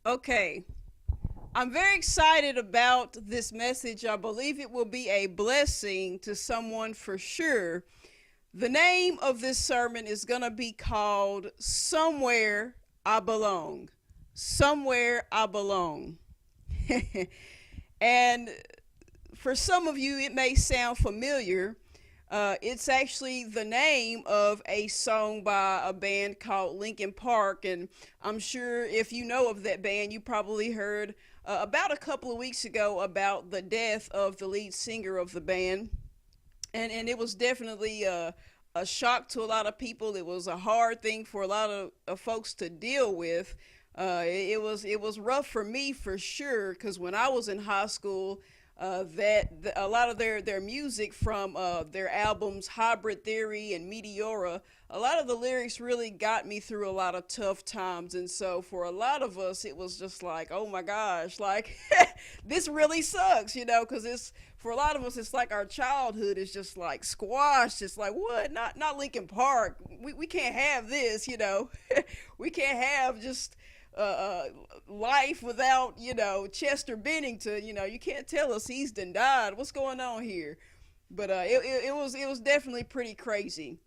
Okay, I'm very excited about this message. I believe it will be a blessing to someone for sure. The name of this sermon is going to be called Somewhere I Belong. Somewhere I Belong. And for some of you, it may sound familiar. It's actually the name of a song by a band called Linkin Park, and I'm sure if you know of that band, you probably heard about a couple of weeks ago about the death of the lead singer of the band, and it was definitely a shock to a lot of people. It was a hard thing for a lot of folks to deal with. It was rough for me for sure because when I was in high school, a lot of their music from their albums Hybrid Theory and Meteora, a lot of the lyrics really got me through a lot of tough times. And so for a lot of us, it was just like, oh my gosh, like this really sucks, because it's for a lot of us, it's like our childhood is just like squashed. It's like, what? Not Lincoln Park. We can't have this. We can't have just uh, uh, life without, Chester Bennington. You can't tell us he's done died. What's going on here? But it was definitely pretty crazy.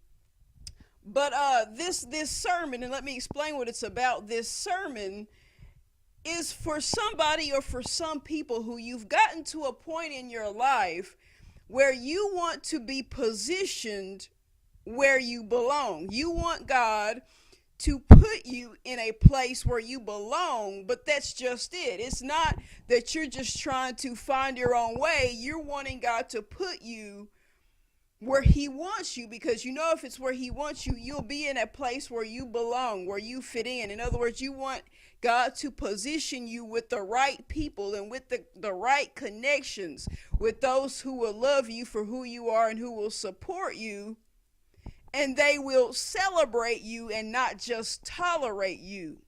But this sermon, and let me explain what it's about. This sermon is for somebody or for some people who you've gotten to a point in your life where you want to be positioned where you belong. You want God to put you in a place where you belong, but that's just it. It's not that you're just trying to find your own way. You're wanting God to put you where he wants you, because if it's where he wants you, you'll be in a place where you belong, where you fit in. In other words, you want God to position you with the right people and with the right connections, with those who will love you for who you are and who will support you, and they will celebrate you and not just tolerate you.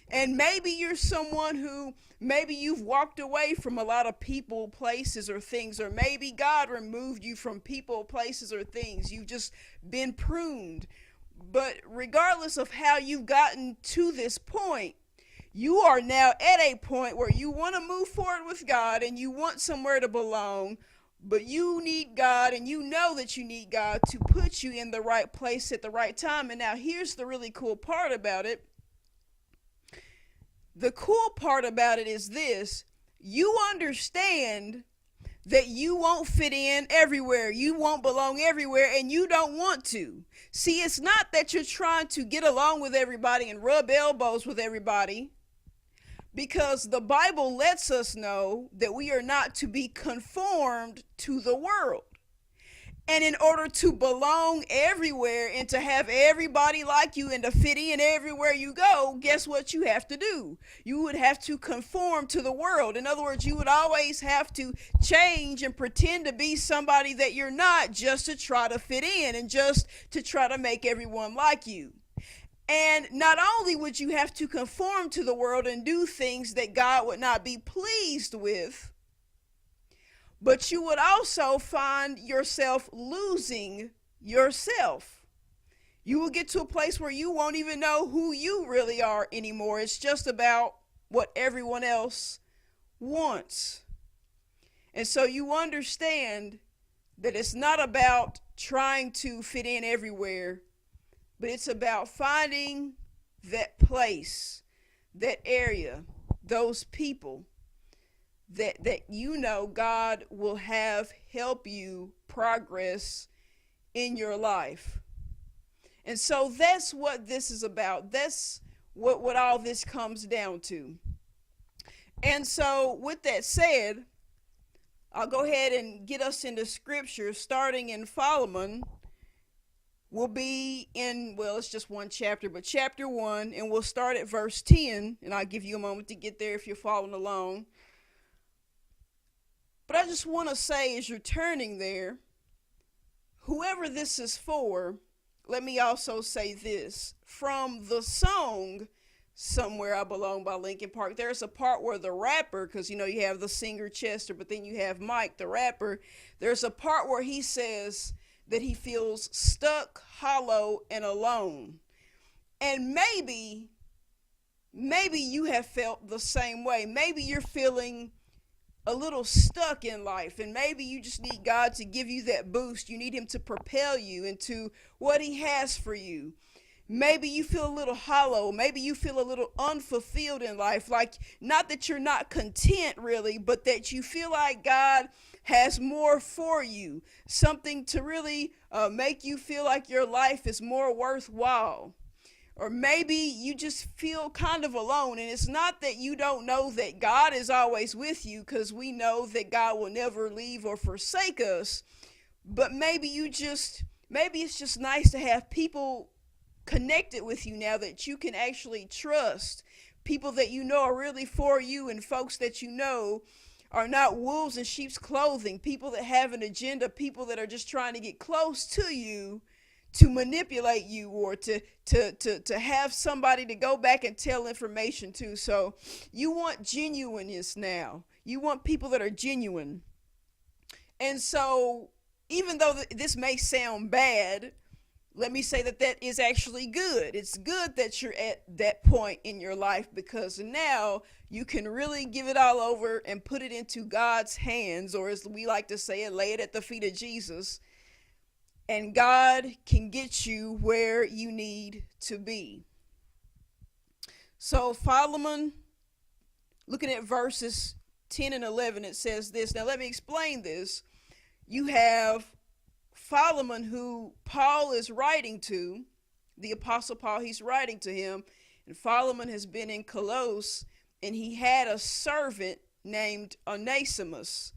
And maybe you're someone who maybe you've walked away from a lot of people, places, or things, or maybe God removed you from people, places, or things. You've just been pruned. But regardless of how you've gotten to this point, you are now at a point where you want to move forward with God and you want somewhere to belong, but you need God, and you know that you need God to put you in the right place at the right time. And now here's the really cool part about it. The cool part about it is this: you understand that you won't fit in everywhere. You won't belong everywhere, and you don't want to. See, it's not that you're trying to get along with everybody and rub elbows with everybody, because the Bible lets us know that we are not to be conformed to the world. And in order to belong everywhere and to have everybody like you and to fit in everywhere you go, guess what you have to do? You would have to conform to the world. In other words, you would always have to change and pretend to be somebody that you're not, just to try to fit in and just to try to make everyone like you. And not only would you have to conform to the world and do things that God would not be pleased with, but you would also find yourself losing yourself. You will get to a place where you won't even know who you really are anymore. It's just about what everyone else wants. And so you understand that it's not about trying to fit in everywhere, but it's about finding that place, that area, those people that God will have help you progress in your life. And so that's what this is about. That's what all this comes down to. And so with that said, I'll go ahead and get us into scripture, starting in Philemon. We'll be in, well, it's just one chapter, but chapter 1, and we'll start at verse 10, and I'll give you a moment to get there if you're following along. But I just want to say, as you're turning there, whoever this is for, let me also say this. From the song Somewhere I Belong by Linkin Park, there's a part where the rapper, because you have the singer Chester, but then you have Mike, the rapper, there's a part where he says that he feels stuck, hollow, and alone. And maybe you have felt the same way. Maybe you're feeling a little stuck in life, and maybe you just need God to give you that boost. You need him to propel you into what he has for you. Maybe you feel a little hollow. Maybe you feel a little unfulfilled in life. Like, not that you're not content really, but that you feel like God has more for you. Something to really make you feel like your life is more worthwhile. Or maybe you just feel kind of alone. And it's not that you don't know that God is always with you, because we know that God will never leave or forsake us. But maybe it's just nice to have people connected with you now that you can actually trust. People that you know are really for you, and folks that you know are not wolves in sheep's clothing. People that have an agenda, people that are just trying to get close to you to manipulate you, or to have somebody to go back and tell information to. So you want genuineness now. You want people that are genuine. And so even though this may sound bad, let me say that is actually good. It's good that you're at that point in your life, because now you can really give it all over and put it into God's hands, or as we like to say it, lay it at the feet of Jesus. And God can get you where you need to be. So Philemon, looking at verses 10 and 11, it says this. Now let me explain this. You have Philemon, who Paul is writing to, the Apostle Paul, he's writing to him. And Philemon has been in Colossus, and he had a servant named Onesimus.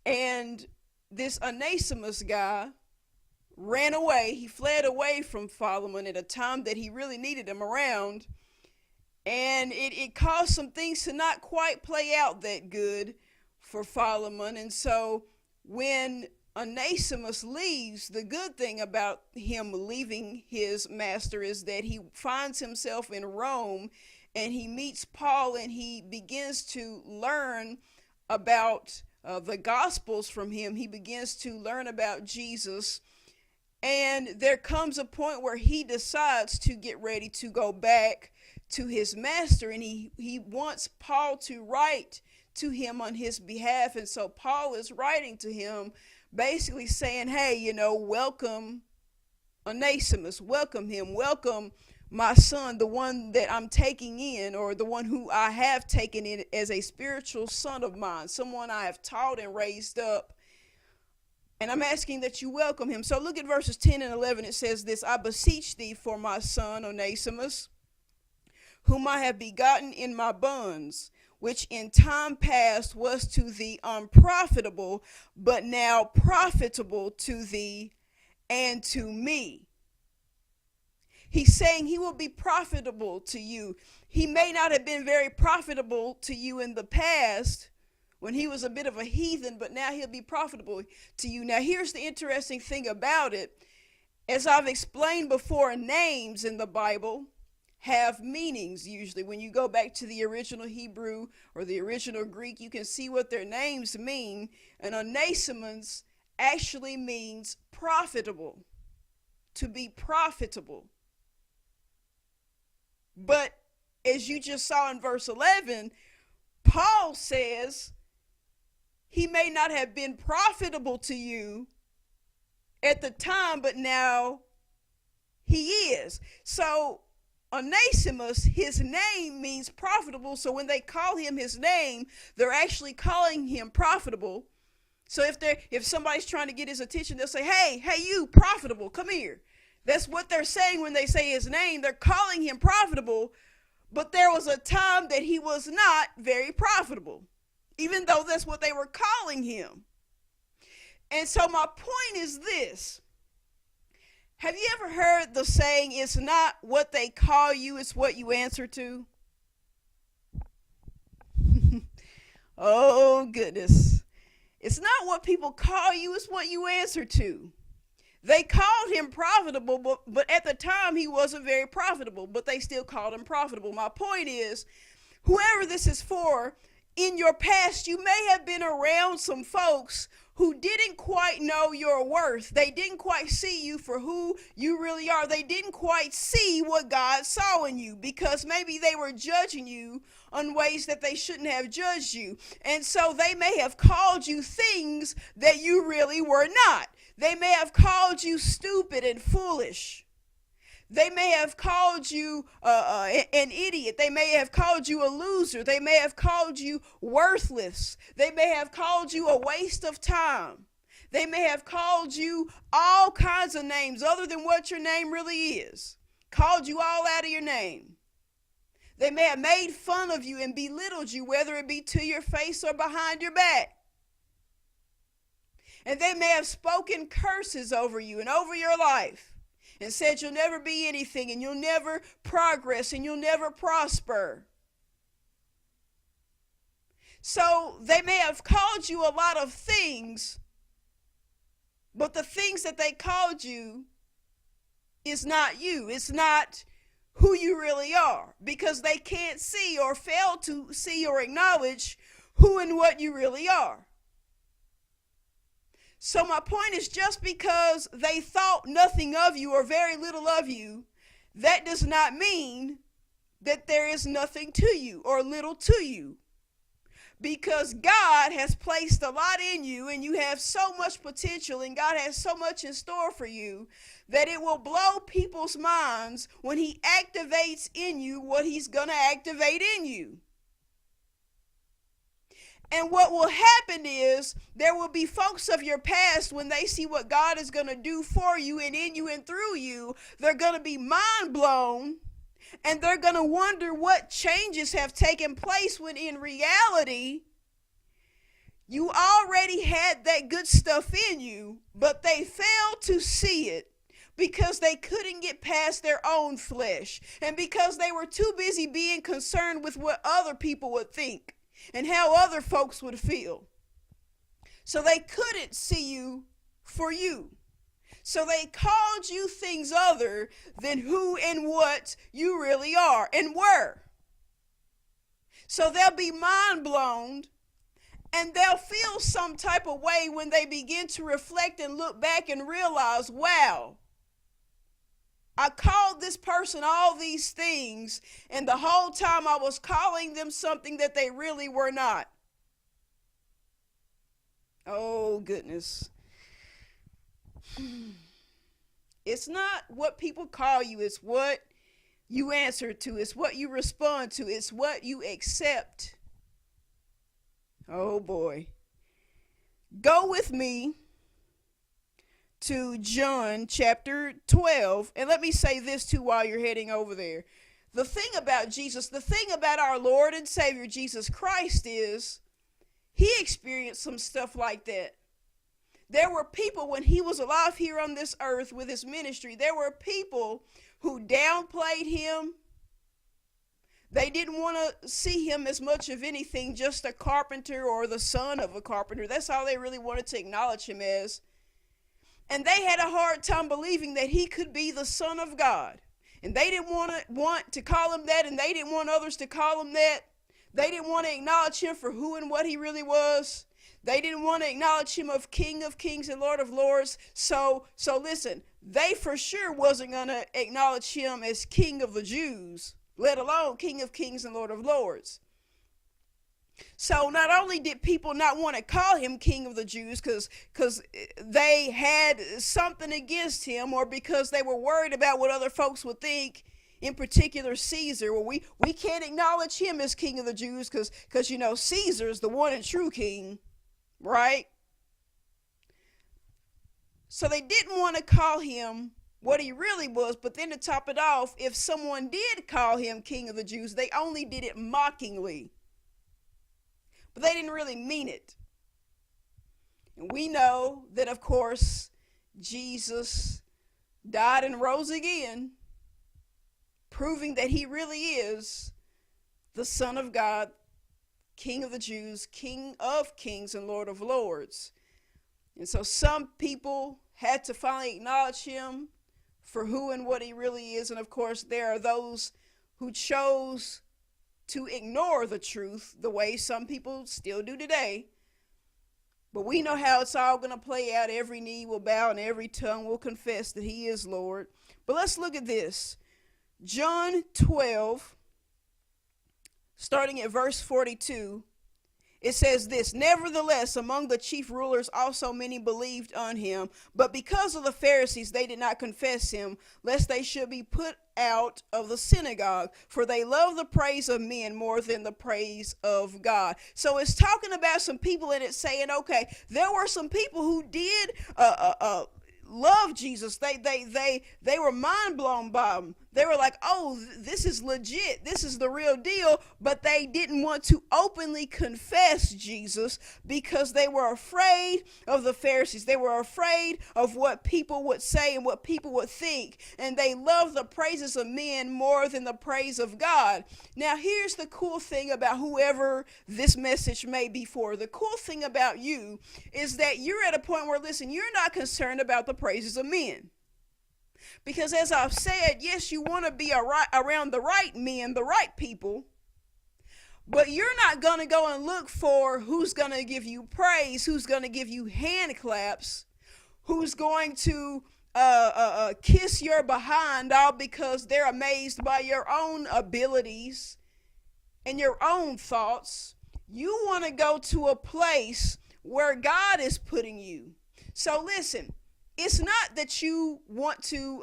And this Onesimus guy ran away. He fled away from Philemon at a time that he really needed him around. And it caused some things to not quite play out that good for Philemon. And so when Onesimus leaves, the good thing about him leaving his master is that he finds himself in Rome, and he meets Paul, and he begins to learn about the Gospels from him. He begins to learn about Jesus. And there comes a point where he decides to get ready to go back to his master, and he wants Paul to write to him on his behalf. And so Paul is writing to him, basically saying, hey, welcome Onesimus, welcome him, welcome my son, the one that I'm taking in, or the one who I have taken in as a spiritual son of mine, someone I have taught and raised up. And I'm asking that you welcome him. So look at verses 10 and 11. It says this: I beseech thee for my son Onesimus, whom I have begotten in my bonds, which in time past was to thee unprofitable, but now profitable to thee and to me. He's saying he will be profitable to you. He may not have been very profitable to you in the past, when he was a bit of a heathen, but now he'll be profitable to you. Now, here's the interesting thing about it. As I've explained before, names in the Bible have meanings usually. When you go back to the original Hebrew or the original Greek, you can see what their names mean. And Onesimus actually means profitable, to be profitable. But as you just saw in verse 11, Paul says he may not have been profitable to you at the time, but now he is. So Onesimus, his name means profitable. So when they call him his name, they're actually calling him profitable. So if somebody's trying to get his attention, they'll say, hey, you profitable, come here. That's what they're saying when they say his name. They're calling him profitable, but there was a time that he was not very profitable, even though that's what they were calling him. And so my point is this. Have you ever heard the saying, it's not what they call you, it's what you answer to? Oh, goodness. It's not what people call you, it's what you answer to. They called him profitable, but at the time he wasn't very profitable, but they still called him profitable. My point is, whoever this is for, in your past, you may have been around some folks who didn't quite know your worth. They didn't quite see you for who you really are. They didn't quite see what God saw in you because maybe they were judging you on ways that they shouldn't have judged you. And so they may have called you things that you really were not. They may have called you stupid and foolish. They may have called you an idiot. They may have called you a loser. They may have called you worthless. They may have called you a waste of time. They may have called you all kinds of names other than what your name really is. Called you all out of your name. They may have made fun of you and belittled you, whether it be to your face or behind your back. And they may have spoken curses over you and over your life. And said you'll never be anything and you'll never progress and you'll never prosper. So they may have called you a lot of things, but the things that they called you is not you. It's not who you really are because they can't see or fail to see or acknowledge who and what you really are. So my point is, just because they thought nothing of you or very little of you, that does not mean that there is nothing to you or little to you. Because God has placed a lot in you and you have so much potential and God has so much in store for you that it will blow people's minds when He activates in you what He's going to activate in you. And what will happen is there will be folks of your past, when they see what God is going to do for you and in you and through you, they're going to be mind blown and they're going to wonder what changes have taken place when in reality, you already had that good stuff in you, but they failed to see it because they couldn't get past their own flesh and because they were too busy being concerned with what other people would think and how other folks would feel. So they couldn't see you for you. So they called you things other than who and what you really are and were. So they'll be mind blown and they'll feel some type of way when they begin to reflect and look back and realize, wow, I called this person all these things, and the whole time I was calling them something that they really were not. Oh, goodness. It's not what people call you. It's what you answer to. It's what you respond to. It's what you accept. Oh, boy. Go with me to John chapter 12. And let me say this too while you're heading over there. The thing about Jesus, the thing about our Lord and Savior Jesus Christ is He experienced some stuff like that. There were people when He was alive here on this earth with His ministry, there were people who downplayed Him. They didn't want to see Him as much of anything, just a carpenter or the son of a carpenter. That's all they really wanted to acknowledge Him as. And they had a hard time believing that He could be the Son of God. And they didn't want to call Him that, and they didn't want others to call Him that. They didn't want to acknowledge Him for who and what He really was. They didn't want to acknowledge Him of King of Kings and Lord of Lords. So listen, they for sure wasn't going to acknowledge Him as King of the Jews, let alone King of Kings and Lord of Lords. So not only did people not want to call Him King of the Jews because they had something against Him, or because they were worried about what other folks would think, in particular Caesar. Well, we can't acknowledge him as King of the Jews because you know Caesar's the one and true king, right? So they didn't want to call Him what He really was. But then to top it off, if someone did call Him King of the Jews, they only did it mockingly. But they didn't really mean it. And we know that, of course, Jesus died and rose again, proving that He really is the Son of God, King of the Jews, King of Kings and Lord of Lords. And so some people had to finally acknowledge Him for who and what He really is. And of course, there are those who chose to ignore the truth the way some people still do today. But we know how it's all going to play out. Every knee will bow and every tongue will confess that he is Lord. But let's look at this. John 12, starting at verse 42. It says this, nevertheless, among the chief rulers also many believed on him, but because of the Pharisees they did not confess him, lest they should be put out of the synagogue, for they love the praise of men more than the praise of God. So it's talking about some people, and it's saying, okay, there were some people who did love Jesus. They were mind blown by him. They were like, oh, this is legit. This is the real deal. But they didn't want to openly confess Jesus because they were afraid of the Pharisees. They were afraid of what people would say and what people would think. And they loved the praises of men more than the praise of God. Now, here's the cool thing about whoever this message may be for. The cool thing about you is that you're at a point where, listen, you're not concerned about the praises of men. Because as I've said, yes, you want to be around the right men, the right people, but you're not going to go and look for who's going to give you praise, who's going to give you hand claps, who's going to kiss your behind all because they're amazed by your own abilities and your own thoughts. You want to go to a place where God is putting you. So listen. It's not that you want to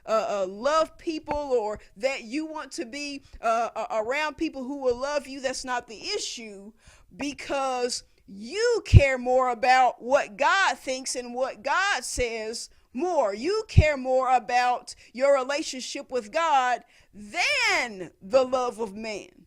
love people or that you want to be around people who will love you. That's not the issue, because you care more about what God thinks and what God says more. You care more about your relationship with God than the love of man.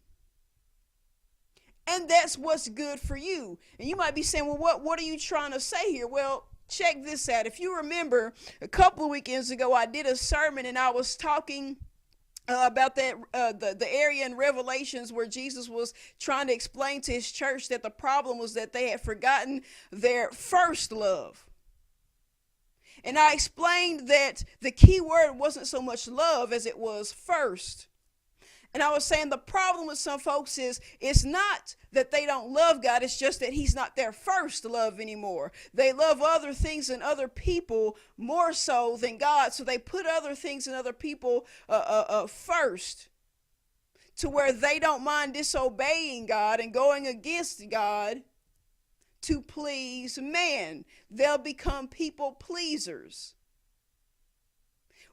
And that's what's good for you. And you might be saying, well, what are you trying to say here? Well, check this out. If you remember, a couple of weekends ago, I did a sermon and I was talking about that the area in Revelations where Jesus was trying to explain to his church that the problem was that they had forgotten their first love. And I explained that the key word wasn't so much love as it was first. And I was saying the problem with some folks is it's not that they don't love God. It's just that he's not their first love anymore. They love other things and other people more so than God. So they put other things and other people first, to where they don't mind disobeying God and going against God to please man. They'll become people pleasers.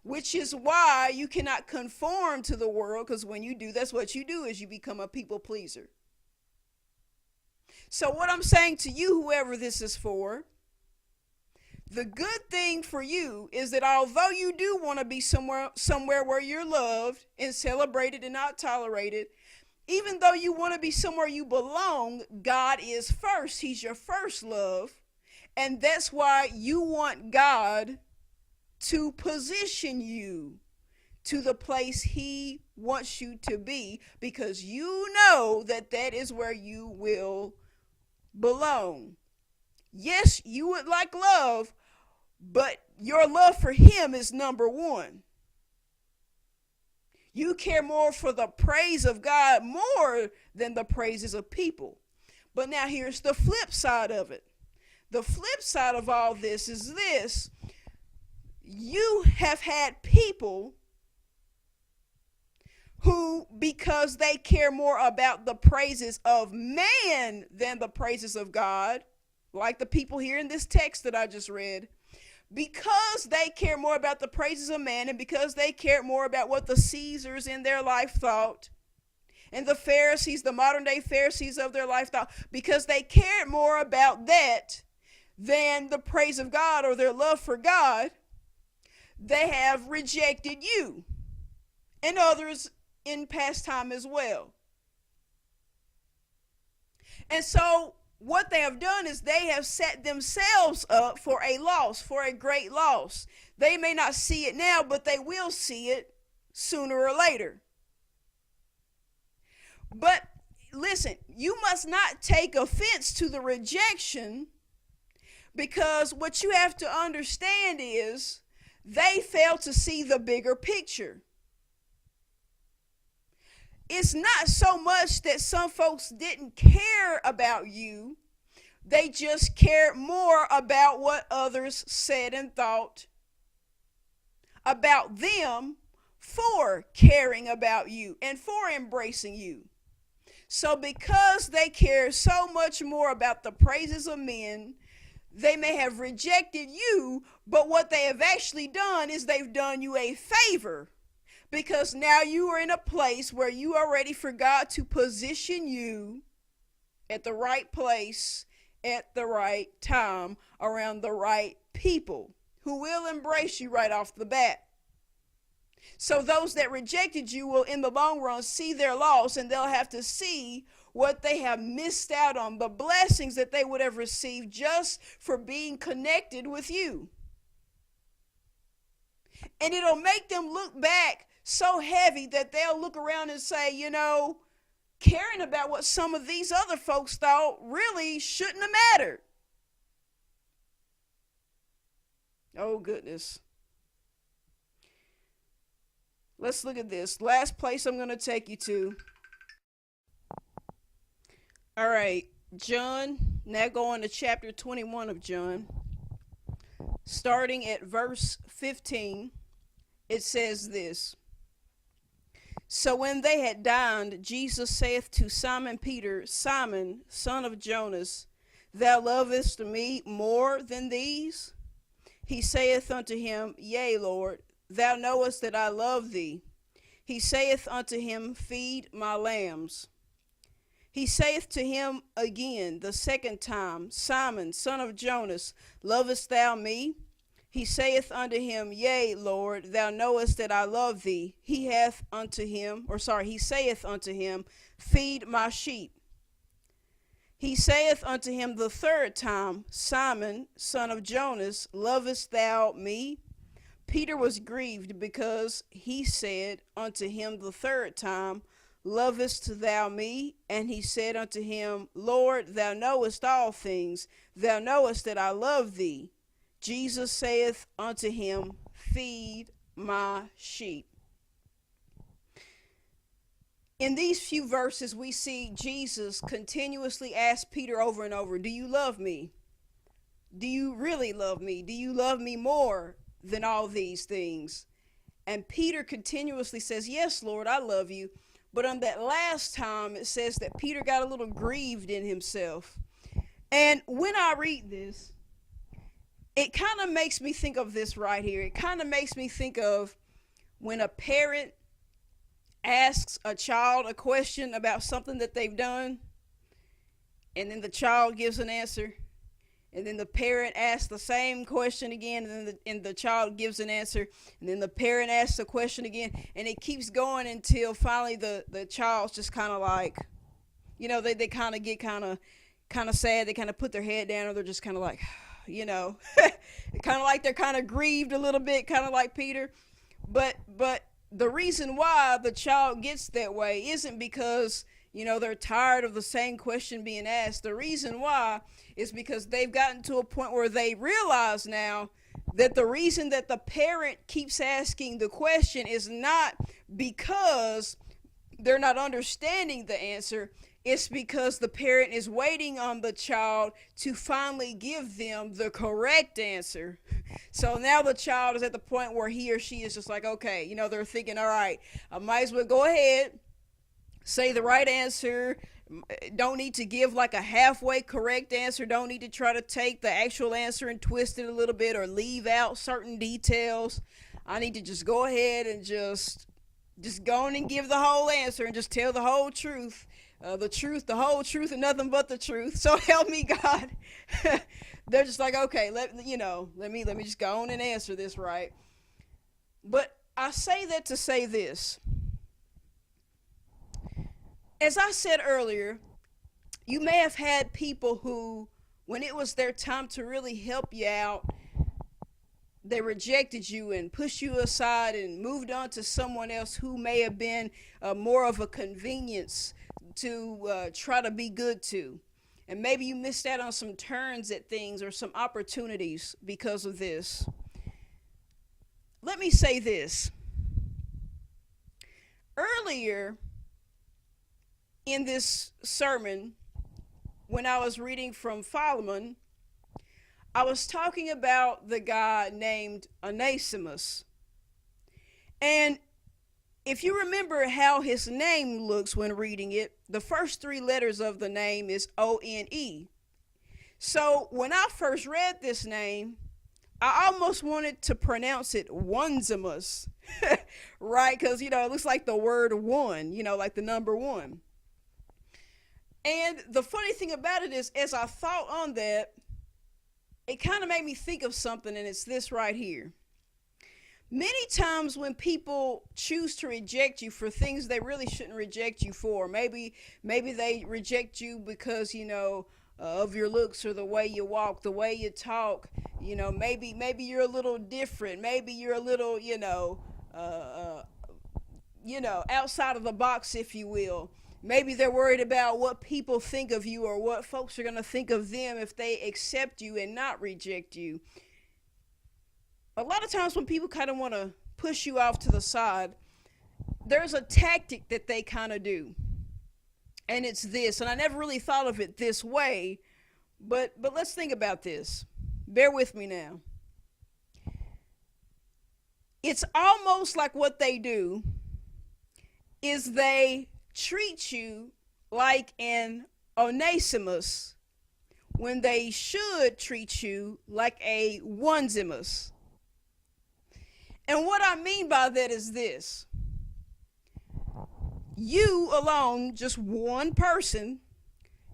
Which is why you cannot conform to the world, because when you do, that's what you do, is you become a people pleaser. So what I'm saying to you, whoever this is for, the good thing for you is that although you do want to be somewhere where you're loved and celebrated and not tolerated, even though you want to be somewhere you belong, God is first. He's your first love. And that's why you want God to position you to the place he wants you to be, because you know that that is where you will belong. Yes, you would like love, but your love for him is number one. You care more for the praise of God more than the praises of people. But now here's the flip side of it. The flip side of all this is this. You have had people who, because they care more about the praises of man than the praises of God, like the people here in this text that I just read, because they care more about the praises of man and because they cared more about what the Caesars in their life thought, and the Pharisees, the modern day Pharisees of their life thought, because they cared more about that than the praise of God or their love for God, they have rejected you and others in past time as well. And so what they have done is they have set themselves up for a loss, for a great loss. They may not see it now, but they will see it sooner or later. But listen, you must not take offense to the rejection, because what you have to understand is they fail to see the bigger picture. it's not so much that some folks didn't care about you, they just cared more about what others said and thought about them for caring about you and for embracing you. So, because they care so much more about the praises of men, they may have rejected you, but what they have actually done is they've done you a favor, because now you are in a place where you are ready for God to position you at the right place at the right time around the right people who will embrace you right off the bat. So those that rejected you will in the long run see their loss, and they'll have to see what they have missed out on, the blessings that they would have received just for being connected with you. And it'll make them look back so heavy that they'll look around and say, caring about what some of these other folks thought really shouldn't have mattered. Oh, goodness. Let's look at this. Last place I'm going to take you to. All right, John, now going to chapter 21 of John. Starting at verse 15, it says this. So when they had dined, Jesus saith to Simon Peter, Simon, son of Jonas, thou lovest me more than these? He saith unto him, Yea, Lord, thou knowest that I love thee. He saith unto him, Feed my lambs. He saith to him again the second time, Simon, son of Jonas, lovest thou me? He saith unto him, Yea, Lord, thou knowest that I love thee. He saith unto him, Feed my sheep. He saith unto him the third time, Simon, son of Jonas, lovest thou me? Peter was grieved because he said unto him the third time, Lovest thou me? And he said unto him, Lord, thou knowest all things. Thou knowest that I love thee. Jesus saith unto him, Feed my sheep. In these few verses, we see Jesus continuously ask Peter over and over, do you love me? Do you really love me? Do you love me more than all these things? And Peter continuously says, yes, Lord, I love you. But on that last time, it says that Peter got a little grieved in himself. And when I read this, it kind of makes me think of this right here. It kind of makes me think of when a parent asks a child a question about something that they've done, and then the child gives an answer, and then the parent asks the same question again, and the child gives an answer, and then the parent asks the question again, and it keeps going until finally the child's just kind of like, they kind of get kind of sad. They kind of put their head down, or they're just kind of like, kind of like they're kind of grieved a little bit, kind of like Peter. But the reason why the child gets that way isn't because, they're tired of the same question being asked. The reason why is because they've gotten to a point where they realize now that the reason that the parent keeps asking the question is not because they're not understanding the answer. It's because the parent is waiting on the child to finally give them the correct answer. So now the child is at the point where he or she is just like, okay, they're thinking, all right, I might as well go ahead, say the right answer. Don't need to give like a halfway correct answer. Don't need to try to take the actual answer and twist it a little bit or leave out certain details. I need to just go ahead and just go on and give the whole answer and just tell the whole truth. The truth, the whole truth, and nothing but the truth. So help me God. They're just like, okay, let me just go on and answer this right. But I say that to say this. As I said earlier, you may have had people who, when it was their time to really help you out, they rejected you and pushed you aside and moved on to someone else who may have been more of a convenience to try to be good to. And maybe you missed out on some turns at things or some opportunities because of this. Let me say this. Earlier, in this sermon, when I was reading from Philemon, I was talking about the guy named Onesimus. And if you remember how his name looks when reading it, the first three letters of the name is O-N-E. So when I first read this name, I almost wanted to pronounce it Onesimus, right? Because, it looks like the word one, like the number one. And the funny thing about it is, as I thought on that, it kind of made me think of something, and it's this right here. Many times when people choose to reject you for things they really shouldn't reject you for, maybe they reject you because, of your looks or the way you walk, the way you talk, maybe you're a little different, maybe you're a little, outside of the box, if you will. Maybe they're worried about what people think of you or what folks are going to think of them if they accept you and not reject you. A lot of times when people kind of want to push you off to the side, there's a tactic that they kind of do. And it's this, and I never really thought of it this way, but let's think about this. Bear with me now. It's almost like what they do is they treat you like an Onesimus when they should treat you like a Onesimus. And what I mean by that is this. You alone, just one person,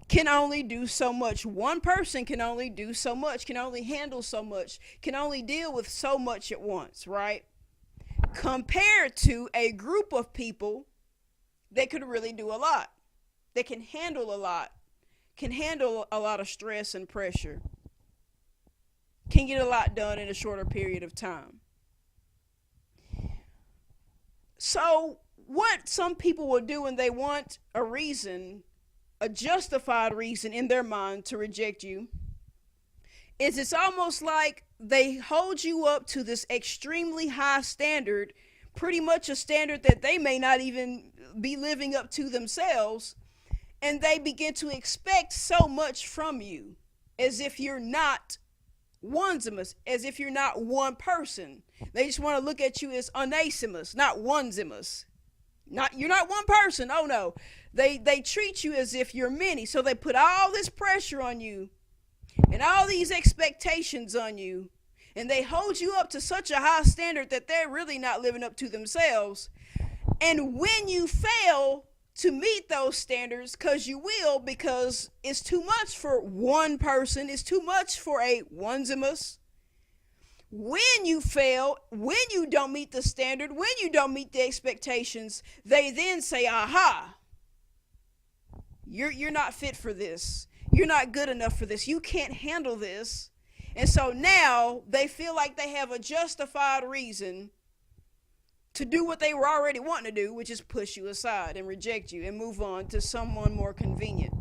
can only do so much. One person can only do so much, can only handle so much, can only deal with so much at once, right? Compared to a group of people that could really do a lot. They can handle a lot, can handle a lot of stress and pressure, can get a lot done in a shorter period of time. So what some people will do when they want a reason, a justified reason in their mind to reject you, is it's almost like they hold you up to this extremely high standard, pretty much a standard that they may not even be living up to themselves, and they begin to expect so much from you as if you're not Onesimus, as if you're not one person. They just want to look at you as Onesimus, not Onesimus. You're not one person. Oh no. They treat you as if you're many. So they put all this pressure on you and all these expectations on you, and they hold you up to such a high standard that they're really not living up to themselves. And when you fail to meet those standards, because it's too much for one person, it's too much for a Onesimus. When you fail, when you don't meet the standard, when you don't meet the expectations, they then say, aha, you're not fit for this. You're not good enough for this. You can't handle this. And so now they feel like they have a justified reason to do what they were already wanting to do, which is push you aside and reject you and move on to someone more convenient.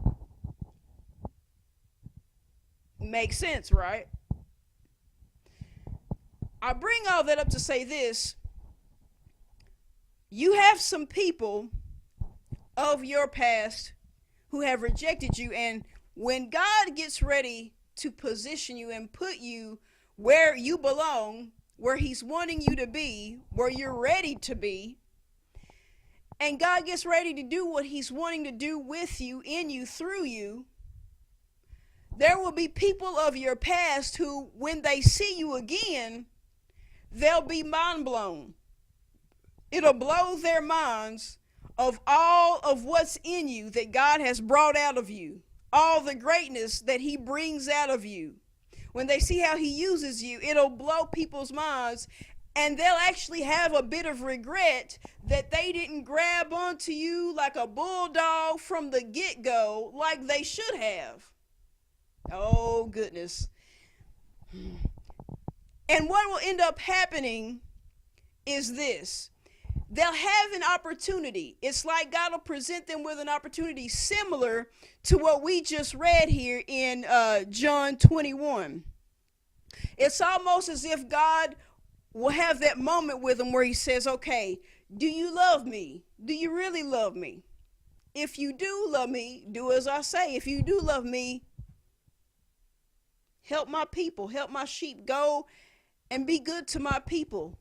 Makes sense, right? I bring all that up to say this. You have some people of your past who have rejected you, and when God gets ready to position you and put you where you belong, where he's wanting you to be, where you're ready to be, and God gets ready to do what he's wanting to do with you, in you, through you, there will be people of your past who, when they see you again, they'll be mind blown. It'll blow their minds of all of what's in you that God has brought out of you, all the greatness that he brings out of you. When they see how he uses you, it'll blow people's minds, and they'll actually have a bit of regret that they didn't grab onto you like a bulldog from the get-go like they should have. Oh, goodness. And what will end up happening is this. They'll have an opportunity. It's like God will present them with an opportunity similar to what we just read here in John 21. It's almost as if God will have that moment with them where he says, okay, do you love me? Do you really love me? if you do love me, do as I say. If you do love me, help my people, help my sheep. Go and be good to my people.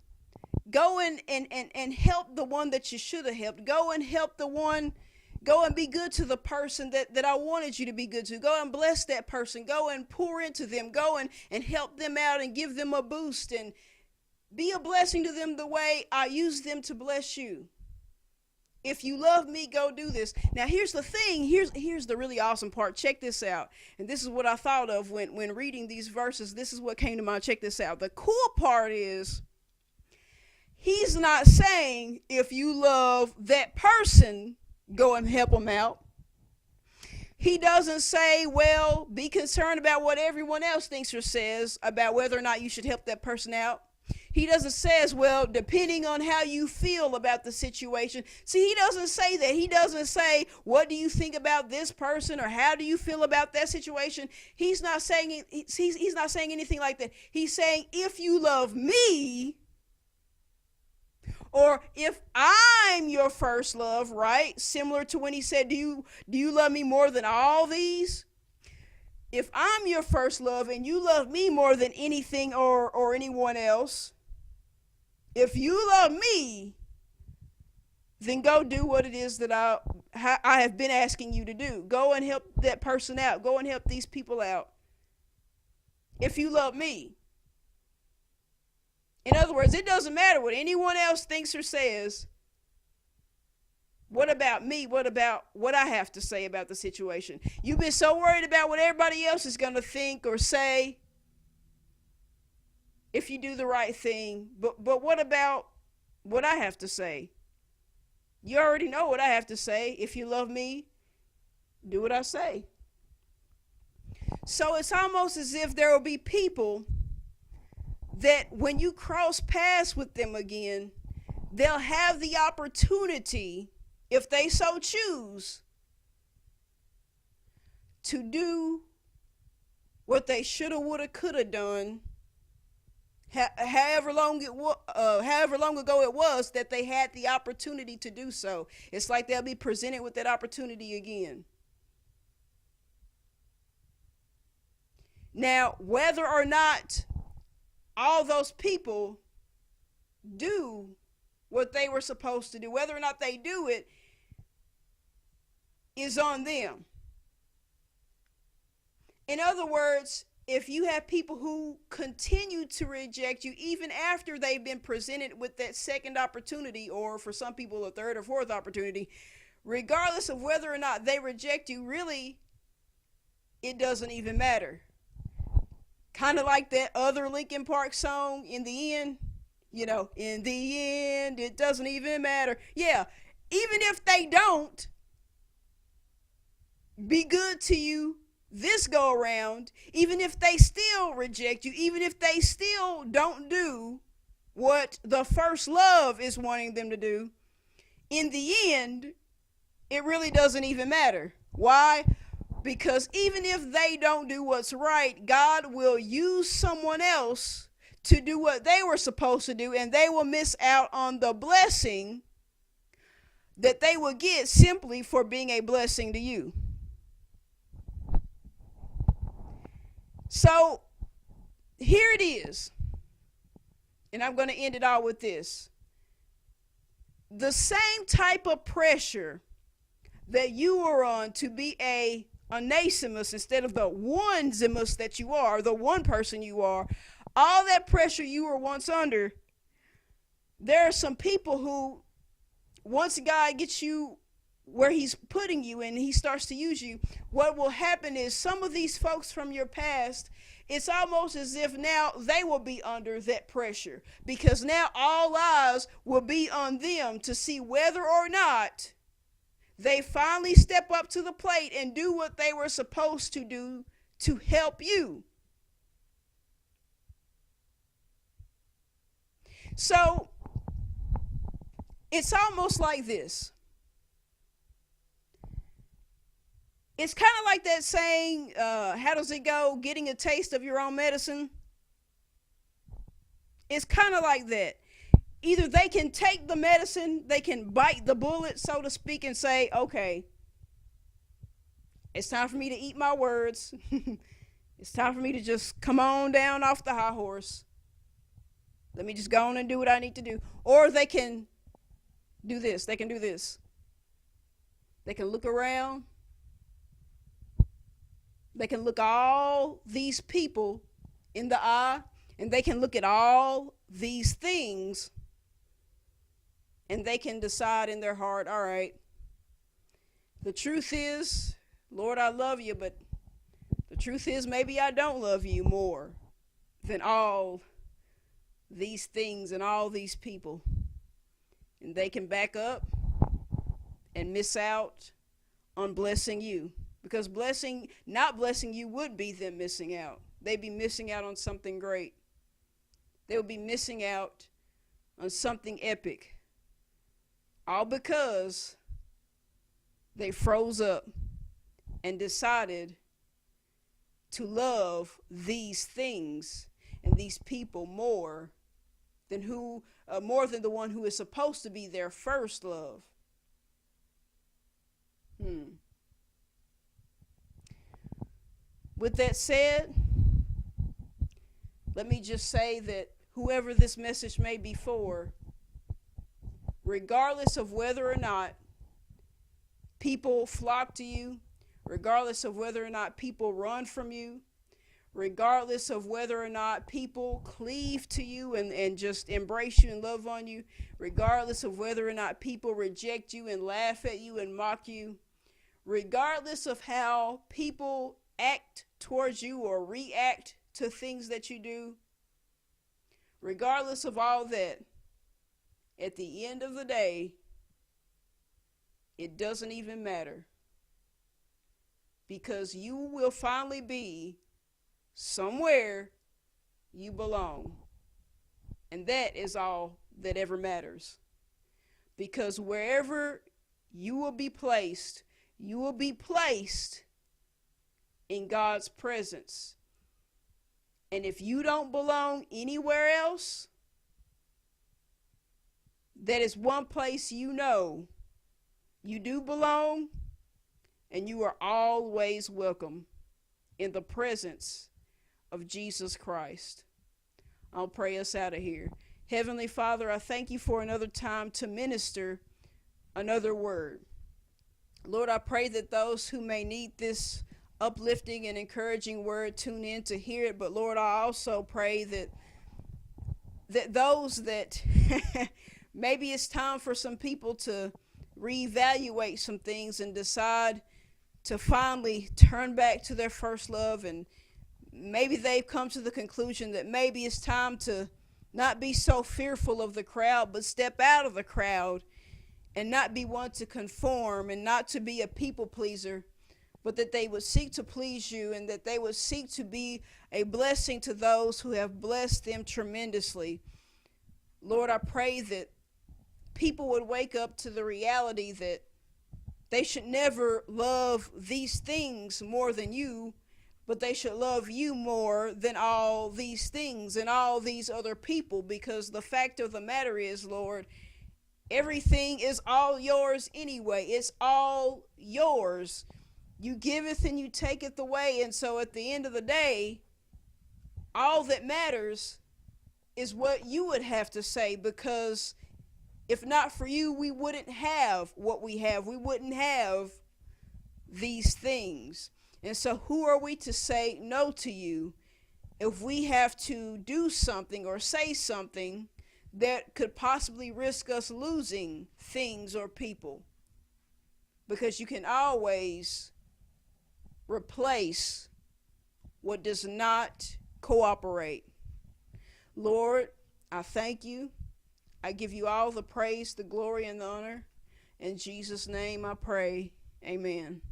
Go and help the one that you should have helped. Go and help the one. Go and be good to the person that I wanted you to be good to. Go and bless that person. Go and pour into them. Go and help them out and give them a boost and be a blessing to them the way I use them to bless you. If you love me, go do this. Now, here's the thing. Here's the really awesome part. Check this out. And this is what I thought of when reading these verses. This is what came to mind. Check this out. The cool part is he's not saying if you love that person, go and help them out. He doesn't say, well, be concerned about what everyone else thinks or says about whether or not you should help that person out. He doesn't say, well, depending on how you feel about the situation. See, he doesn't say that. He doesn't say, what do you think about this person or how do you feel about that situation? He's not saying he's not saying anything like that. He's saying, if you love me, or if I'm your first love, right? Similar to when he said, do you love me more than all these? If I'm your first love and you love me more than anything or anyone else, if you love me, then go do what it is that I have been asking you to do. Go and help that person out. Go and help these people out. If you love me. In other words, it doesn't matter what anyone else thinks or says. What about me? What about what I have to say about the situation? You've been so worried about what everybody else is going to think or say if you do the right thing. But what about what I have to say? You already know what I have to say. If you love me, do what I say. So it's almost as if there will be people that when you cross paths with them again, they'll have the opportunity, if they so choose, to do what they shoulda, woulda, coulda done, however long ago it was that they had the opportunity to do so. It's like they'll be presented with that opportunity again. Now, whether or not all those people do what they were supposed to do, whether or not they do it, is on them. In other words, if you have people who continue to reject you even after they've been presented with that second opportunity, or for some people a third or fourth opportunity, regardless of whether or not they reject you, really, it doesn't even matter. Kind of like that other Linkin Park song, In the End. You know, in the end, it doesn't even matter. Yeah, even if they don't be good to you this go around, even if they still reject you, even if they still don't do what the first love is wanting them to do, in the end, it really doesn't even matter. Why? Because even if they don't do what's right, God will use someone else to do what they were supposed to do, and they will miss out on the blessing that they will get simply for being a blessing to you. So here it is, and I'm going to end it all with this. The same type of pressure that you are on to be a Onesimus instead of the Onesimus that you are, the one person you are, all that pressure you were once under, there are some people who, once God gets you where he's putting you and he starts to use you, what will happen is some of these folks from your past, it's almost as if now they will be under that pressure, because now all eyes will be on them to see whether or not they finally step up to the plate and do what they were supposed to do to help you. So it's almost like this. It's kind of like that saying, how does it go? Getting a taste of your own medicine. It's kind of like that. Either they can take the medicine, they can bite the bullet, so to speak, and say, okay, It's time for me to eat my words. It's time for me to just come on down off the high horse. Let me just go on and do what I need to do. Or they can do this. They can do this. They can look around. They can look all these people in the eye, and they can look at all these things, and they can decide in their heart, all right, the truth is, Lord, I love you, but the truth is maybe I don't love you more than all these things and all these people. And they can back up and miss out on blessing you. Because not blessing you would be them missing out. They'd be missing out on something great. They would be missing out on something epic. All because they froze up and decided to love these things and these people more than the one who is supposed to be their first love. With that said, let me just say that whoever this message may be for, regardless of whether or not people flock to you, regardless of whether or not people run from you, regardless of whether or not people cleave to you and just embrace you and love on you, regardless of whether or not people reject you and laugh at you and mock you, regardless of how people act towards you or react to things that you do, regardless of all that, at the end of the day, it doesn't even matter. Because you will finally be somewhere you belong. And that is all that ever matters. Because wherever you will be placed in God's presence. And if you don't belong anywhere else, that is one place you know you do belong, and you are always welcome in the presence of Jesus Christ. I'll pray us out of here. Heavenly Father, I thank you for another time to minister another word. Lord, I pray that those who may need this uplifting and encouraging word tune in to hear it. But Lord, I also pray that those that maybe it's time for some people to reevaluate some things and decide to finally turn back to their first love, and maybe they've come to the conclusion that maybe it's time to not be so fearful of the crowd, but step out of the crowd and not be one to conform and not to be a people pleaser, but that they would seek to please you and that they would seek to be a blessing to those who have blessed them tremendously. Lord, I pray that people would wake up to the reality that they should never love these things more than you, but they should love you more than all these things and all these other people, because the fact of the matter is, Lord, everything is all yours anyway. It's all yours. You giveth and you taketh away. And so at the end of the day, all that matters is what you would have to say, because if not for you, we wouldn't have what we have. We wouldn't have these things. And so who are we to say no to you if we have to do something or say something that could possibly risk us losing things or people? Because you can always replace what does not cooperate. Lord, I thank you. I give you all the praise, the glory, and the honor. In Jesus' name I pray. Amen.